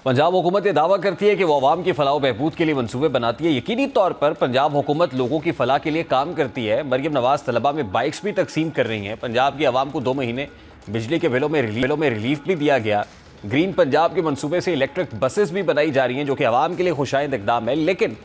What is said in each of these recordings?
पंजाब हुकूमत ये दावा करती है कि वो आवाम की फलाह बहबूद के लिए मंसूबे बनाती है। यकीनी तौर पर पंजाब हुकूमत लोगों की फलाह के लिए काम करती है। मरियम नवाज तलबा में बाइक्स भी तकसीम कर रही हैं। पंजाब की आवाम को 2 महीने बिजली के बिलों में रिलीफ भी दिया गया। ग्रीन पंजाब के मंसूबे से इलेक्ट्रिक बसेस भी बनाई जा रही हैं, जो कि आवाम के लिए खुशाइंद इकदाम है। लेकिन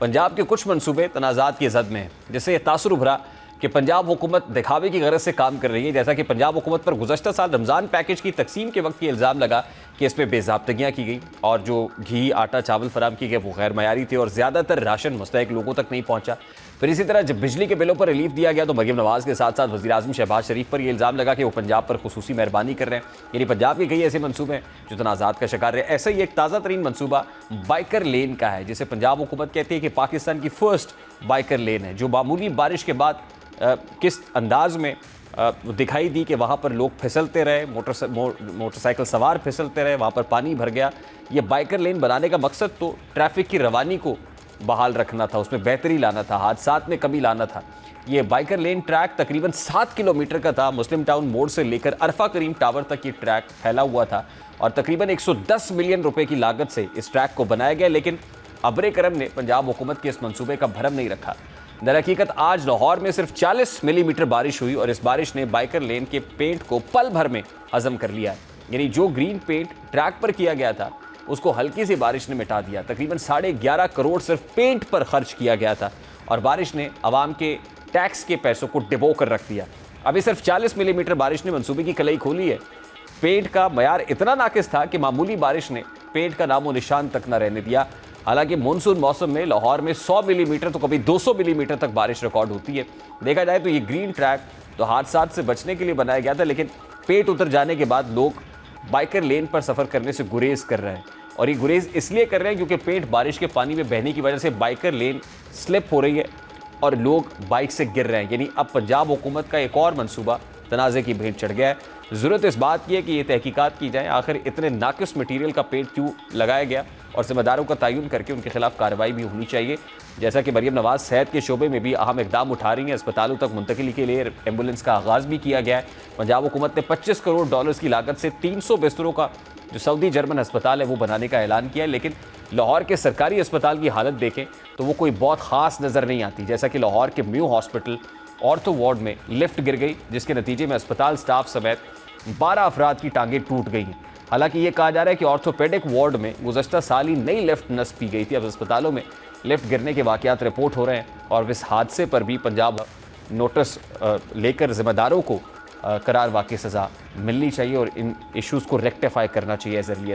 पंजाब के कुछ मंसूबे तनाज़ात की जद में हैं, जिससे यह तासुर उभरा कि पंजाब हुकूमत दिखावे की गरज से काम कर रही है। जैसा कि पंजाब हुकूमत पर गुज़श्ता साल रमज़ान पैकेज की तकसीम के वक्त ये इल्ज़ाम लगा कि इसमें बेज़ाब्तगियाँ की गई और जो घी, आटा, चावल फराम किए गए वो गैर मयारी थे और ज़्यादातर राशन मुस्तहिक लोगों तक नहीं पहुँचा। फिर इसी तरह जब बिजली के बिलों पर रिलीफ दिया गया तो मरियम नवाज के साथ साथ वज़ीर आज़म शहबाज शरीफ पर यह इल्ज़ाम लगा कि वो पंजाब पर खुसूसी मेहरबानी कर रहे हैं। यानी पंजाब के कई ऐसे मनसूबे हैं जो तनाज़ात का शिकार रहे। ऐसा ही एक ताज़ा तरीन मनसूबा बाइकर लेन का है, जिसे पंजाब हुकूमत कहती है कि पाकिस्तान की फर्स्ट बाइकर लेन है, जो मामूली बारिश के बाद किस अंदाज में दिखाई दी कि वहाँ पर लोग फिसलते रहे, मोटरसाइकिल सवार फिसलते रहे, वहाँ पर पानी भर गया। ये बाइकर लेन बनाने का मकसद तो ट्रैफिक की रवानी को बहाल रखना था, उसमें बेहतरी लाना था, हादसात में कमी लाना था। ये बाइकर लेन ट्रैक तकरीबन 7 किलोमीटर का था। मुस्लिम टाउन मोड़ से लेकर अरफा करीम टावर तक ये ट्रैक फैला हुआ था और तकरीबन 110 मिलियन रुपए की लागत से इस ट्रैक को बनाया गया। लेकिन अबरे करम ने पंजाब हुकूमत के इस मंसूबे का भरम नहीं रखा। दरहकीकत आज लाहौर में सिर्फ 40 मिलीमीटर बारिश हुई और इस बारिश ने बाइकर लेन के पेंट को पल भर में हजम कर लिया है। यानी जो ग्रीन पेंट ट्रैक पर किया गया था उसको हल्की सी बारिश ने मिटा दिया। तकरीबन 11.5 करोड़ सिर्फ पेंट पर खर्च किया गया था और बारिश ने आवाम के टैक्स के पैसों को डिबो कर रख दिया। अभी सिर्फ 40 मिलीमीटर बारिश ने मंसूबे की कलई खोली है। पेंट का मयार इतना नाकिस था कि मामूली बारिश ने पेंट का नामो निशान तक न रहने दिया। हालांकि मानसून मौसम में लाहौर में 100 मिलीमीटर तो कभी 200 मिलीमीटर तक बारिश रिकॉर्ड होती है। देखा जाए तो ये ग्रीन ट्रैक तो हादसात से बचने के लिए बनाया गया था, लेकिन पेट उतर जाने के बाद लोग बाइकर लेन पर सफ़र करने से गुरेज कर रहे हैं। और ये गुरेज इसलिए कर रहे हैं क्योंकि पेट बारिश के पानी में बहने की वजह से बाइकर लेन स्लिप हो रही है और लोग बाइक से गिर रहे हैं। यानी अब पंजाब हुकूमत का एक और मनसूबा तनाज़े की भेंट चढ़ गया है। ज़रूरत इस बात की है कि ये तहकीकात की जाए आखिर इतने नाकिस मटीरियल का पेंट क्यों लगाया गया और ज़िम्मेदारों का तयन करके उनके खिलाफ कार्रवाई भी होनी चाहिए। जैसा कि मरियम नवाज सेहत के शोबे में भी अहम इकदाम उठा रही हैं। अस्पतालों तक मुंतकिली के लिए एम्बुलेंस का आगाज़ भी किया गया है। पंजाब हुकूमत ने $25 करोड़ की लागत से 300 बिस्तरों का जो सऊदी जर्मन अस्पताल है वो बनाने का ऐलान किया है। लेकिन लाहौर के सरकारी अस्पताल की हालत देखें तो वो कोई बहुत ख़ास नज़र नहीं आती। जैसा कि लाहौर के म्यू हॉस्पिटल ऑर्थो वार्ड में लिफ्ट गिर गई, जिसके नतीजे में अस्पताल स्टाफ समेत 12 अफराद की टांगें टूट गई हैं। हालांकि ये कहा जा रहा है कि ऑर्थोपेडिक वार्ड में गुज़श्ता साल ही नई लिफ्ट नस्ब की गई थी। अब अस्पतालों में लिफ्ट गिरने के वाक़यात रिपोर्ट हो रहे हैं और इस हादसे पर भी पंजाब नोटिस लेकर ज़िम्मेदारों को करार वाक़ई सज़ा मिलनी चाहिए और इन इश्यूज़ को रेक्टिफाई करना चाहिए एज अर्ली एज